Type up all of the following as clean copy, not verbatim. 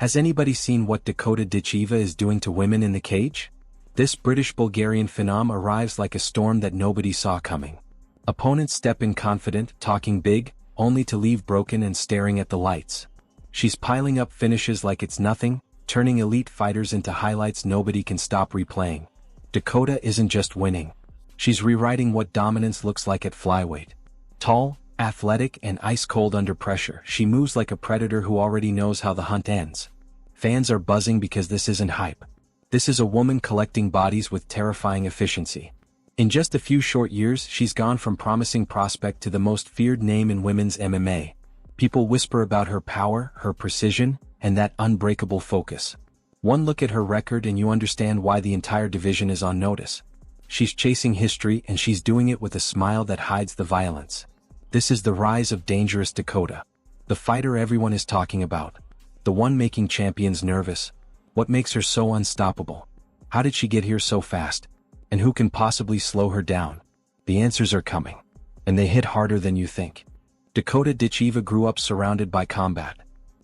Has anybody seen what Dakota Ditcheva is doing to women in the cage? This British-Bulgarian phenom arrives like a storm that nobody saw coming. Opponents step in confident, talking big, only to leave broken and staring at the lights. She's piling up finishes like it's nothing, turning elite fighters into highlights nobody can stop replaying. Dakota isn't just winning. She's rewriting what dominance looks like at flyweight. Tall, athletic, and ice-cold under pressure, she moves like a predator who already knows how the hunt ends. Fans are buzzing because this isn't hype. This is a woman collecting bodies with terrifying efficiency. In just a few short years, she's gone from promising prospect to the most feared name in women's MMA. People whisper about her power, her precision, and that unbreakable focus. One look at her record and you understand why the entire division is on notice. She's chasing history and she's doing it with a smile that hides the violence. This is the rise of dangerous Dakota. The fighter everyone is talking about. The one making champions nervous. What makes her so unstoppable? How did she get here so fast? And who can possibly slow her down? The answers are coming. And they hit harder than you think. Dakota Ditcheva grew up surrounded by combat.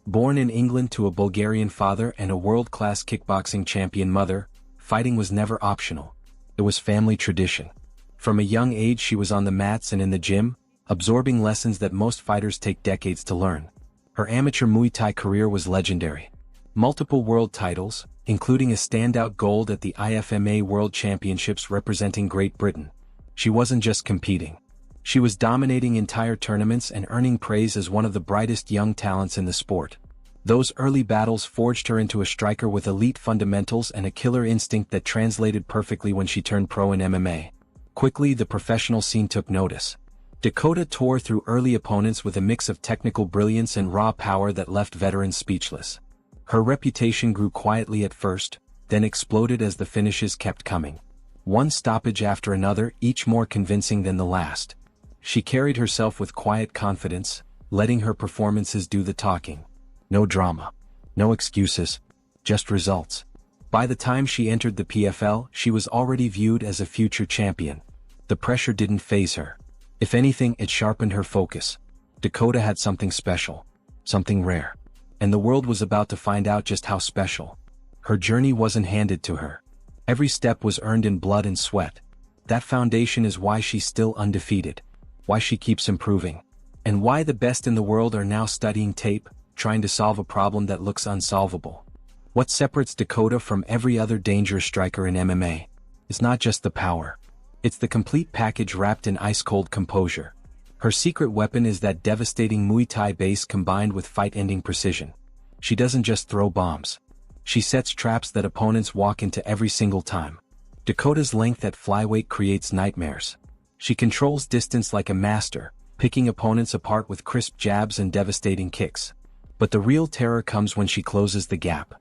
Born in England to a Bulgarian father and a world-class kickboxing champion mother, fighting was never optional. It was family tradition. From a young age she was on the mats and in the gym, absorbing lessons that most fighters take decades to learn. Her amateur Muay Thai career was legendary. Multiple world titles, including a standout gold at the IFMA World Championships representing Great Britain. She wasn't just competing. She was dominating entire tournaments and earning praise as one of the brightest young talents in the sport. Those early battles forged her into a striker with elite fundamentals and a killer instinct that translated perfectly when she turned pro in MMA. Quickly, the professional scene took notice. Dakota tore through early opponents with a mix of technical brilliance and raw power that left veterans speechless. Her reputation grew quietly at first, then exploded as the finishes kept coming. One stoppage after another, each more convincing than the last. She carried herself with quiet confidence, letting her performances do the talking. No drama. No excuses. Just results. By the time she entered the PFL, she was already viewed as a future champion. The pressure didn't faze her. If anything, it sharpened her focus. Dakota had something special. Something rare. And the world was about to find out just how special. Her journey wasn't handed to her. Every step was earned in blood and sweat. That foundation is why she's still undefeated. Why she keeps improving. And why the best in the world are now studying tape, trying to solve a problem that looks unsolvable. What separates Dakota from every other dangerous striker in MMA is not just the power. It's the complete package wrapped in ice-cold composure. Her secret weapon is that devastating Muay Thai base combined with fight-ending precision. She doesn't just throw bombs. She sets traps that opponents walk into every single time. Dakota's length at flyweight creates nightmares. She controls distance like a master, picking opponents apart with crisp jabs and devastating kicks. But the real terror comes when she closes the gap.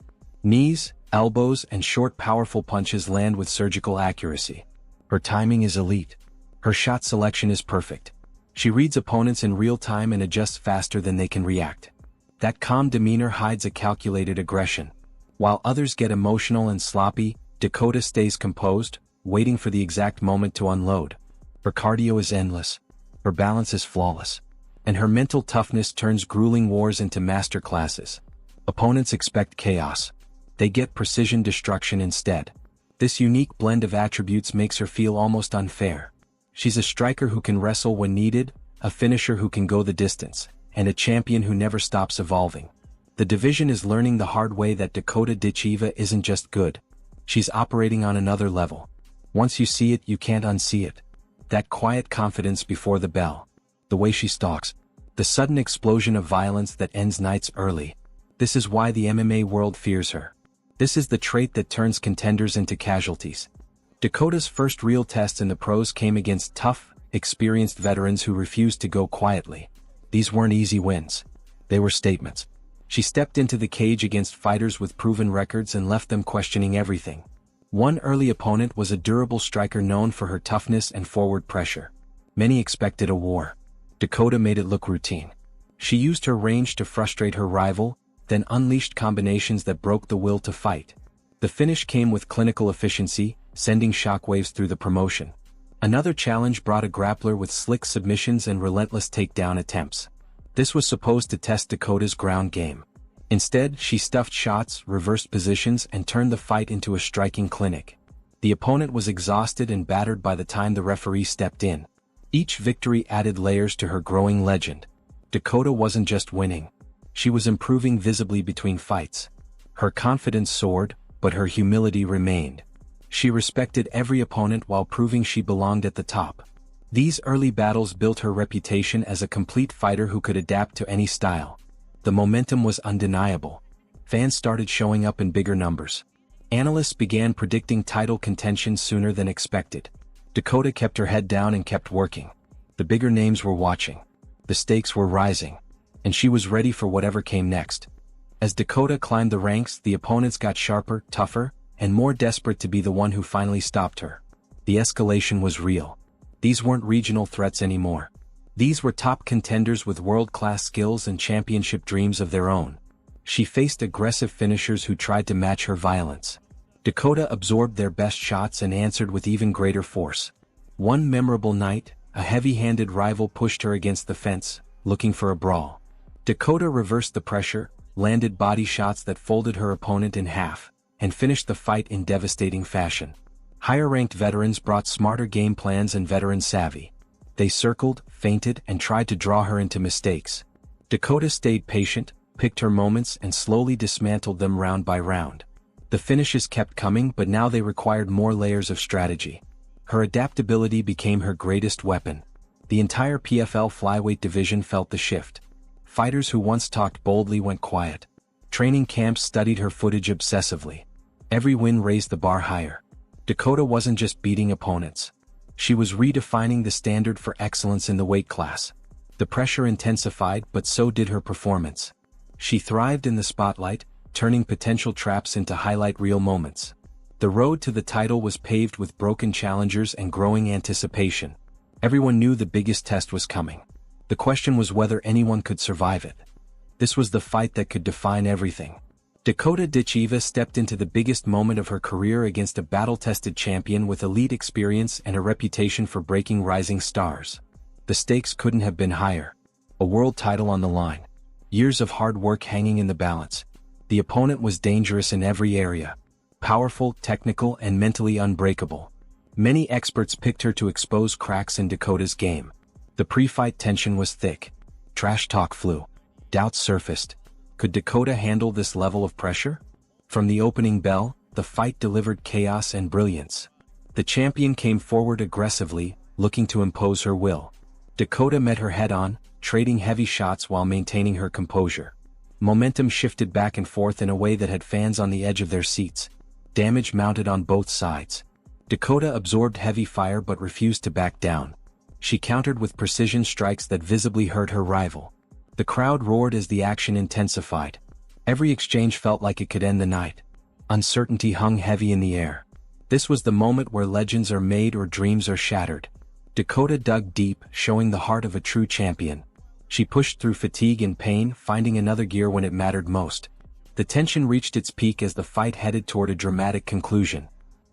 Knees, elbows, and short powerful punches land with surgical accuracy. Her timing is elite. Her shot selection is perfect. She reads opponents in real time and adjusts faster than they can react. That calm demeanor hides a calculated aggression. While others get emotional and sloppy, Dakota stays composed, waiting for the exact moment to unload. Her cardio is endless. Her balance is flawless. And her mental toughness turns grueling wars into masterclasses. Opponents expect chaos. They get precision destruction instead. This unique blend of attributes makes her feel almost unfair. She's a striker who can wrestle when needed, a finisher who can go the distance, and a champion who never stops evolving. The division is learning the hard way that Dakota Ditcheva isn't just good. She's operating on another level. Once you see it, you can't unsee it. That quiet confidence before the bell. The way she stalks. The sudden explosion of violence that ends nights early. This is why the MMA world fears her. This is the trait that turns contenders into casualties. Dakota's first real test in the pros came against tough, experienced veterans who refused to go quietly. These weren't easy wins. They were statements. She stepped into the cage against fighters with proven records and left them questioning everything. One early opponent was a durable striker known for her toughness and forward pressure. Many expected a war. Dakota made it look routine. She used her range to frustrate her rival, then unleashed combinations that broke the will to fight. The finish came with clinical efficiency, sending shockwaves through the promotion. Another challenge brought a grappler with slick submissions and relentless takedown attempts. This was supposed to test Dakota's ground game. Instead, she stuffed shots, reversed positions, and turned the fight into a striking clinic. The opponent was exhausted and battered by the time the referee stepped in. Each victory added layers to her growing legend. Dakota wasn't just winning. She was improving visibly between fights. Her confidence soared, but her humility remained. She respected every opponent while proving she belonged at the top. These early battles built her reputation as a complete fighter who could adapt to any style. The momentum was undeniable. Fans started showing up in bigger numbers. Analysts began predicting title contention sooner than expected. Dakota kept her head down and kept working. The bigger names were watching. The stakes were rising. And she was ready for whatever came next. As Dakota climbed the ranks, the opponents got sharper, tougher, and more desperate to be the one who finally stopped her. The escalation was real. These weren't regional threats anymore. These were top contenders with world-class skills and championship dreams of their own. She faced aggressive finishers who tried to match her violence. Dakota absorbed their best shots and answered with even greater force. One memorable night, a heavy-handed rival pushed her against the fence, looking for a brawl. Dakota reversed the pressure, landed body shots that folded her opponent in half, and finished the fight in devastating fashion. Higher-ranked veterans brought smarter game plans and veteran savvy. They circled, feinted, and tried to draw her into mistakes. Dakota stayed patient, picked her moments, and slowly dismantled them round by round. The finishes kept coming, but now they required more layers of strategy. Her adaptability became her greatest weapon. The entire PFL Flyweight division felt the shift. Fighters who once talked boldly went quiet. Training camps studied her footage obsessively. Every win raised the bar higher. Dakota wasn't just beating opponents. She was redefining the standard for excellence in the weight class. The pressure intensified, but so did her performance. She thrived in the spotlight, turning potential traps into highlight reel moments. The road to the title was paved with broken challengers and growing anticipation. Everyone knew the biggest test was coming. The question was whether anyone could survive it. This was the fight that could define everything. Dakota Ditcheva stepped into the biggest moment of her career against a battle-tested champion with elite experience and a reputation for breaking rising stars. The stakes couldn't have been higher. A world title on the line. Years of hard work hanging in the balance. The opponent was dangerous in every area. Powerful, technical, and mentally unbreakable. Many experts picked her to expose cracks in Dakota's game. The pre-fight tension was thick. Trash talk flew. Doubts surfaced. Could Dakota handle this level of pressure? From the opening bell, the fight delivered chaos and brilliance. The champion came forward aggressively, looking to impose her will. Dakota met her head-on, trading heavy shots while maintaining her composure. Momentum shifted back and forth in a way that had fans on the edge of their seats. Damage mounted on both sides. Dakota absorbed heavy fire but refused to back down. She countered with precision strikes that visibly hurt her rival. The crowd roared as the action intensified. Every exchange felt like it could end the night. Uncertainty hung heavy in the air. This was the moment where legends are made or dreams are shattered. Dakota dug deep, showing the heart of a true champion. She pushed through fatigue and pain, finding another gear when it mattered most. The tension reached its peak as the fight headed toward a dramatic conclusion.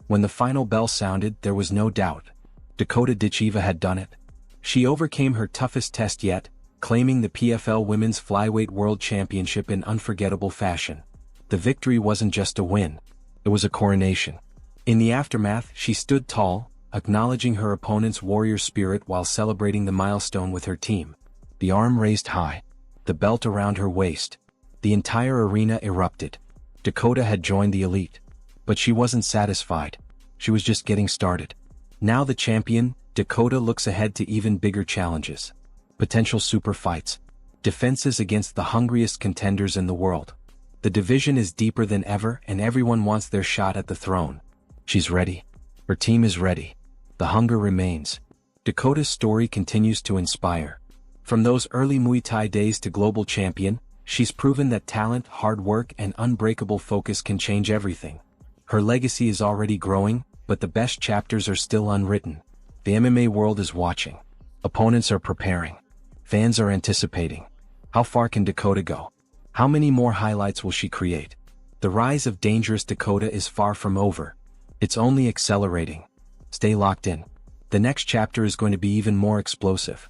When the final bell sounded, there was no doubt. Dakota Ditcheva had done it. She overcame her toughest test yet, claiming the PFL Women's Flyweight World Championship in unforgettable fashion. The victory wasn't just a win. It was a coronation. In the aftermath, she stood tall, acknowledging her opponent's warrior spirit while celebrating the milestone with her team. The arm raised high. The belt around her waist. The entire arena erupted. Dakota had joined the elite. But she wasn't satisfied. She was just getting started. Now the champion, Dakota looks ahead to even bigger challenges. Potential super fights. Defenses against the hungriest contenders in the world. The division is deeper than ever and everyone wants their shot at the throne. She's ready. Her team is ready. The hunger remains. Dakota's story continues to inspire. From those early Muay Thai days to global champion, she's proven that talent, hard work, and unbreakable focus can change everything. Her legacy is already growing, but the best chapters are still unwritten. The MMA world is watching. Opponents are preparing. Fans are anticipating. How far can Dakota go? How many more highlights will she create? The rise of dangerous Dakota is far from over. It's only accelerating. Stay locked in. The next chapter is going to be even more explosive.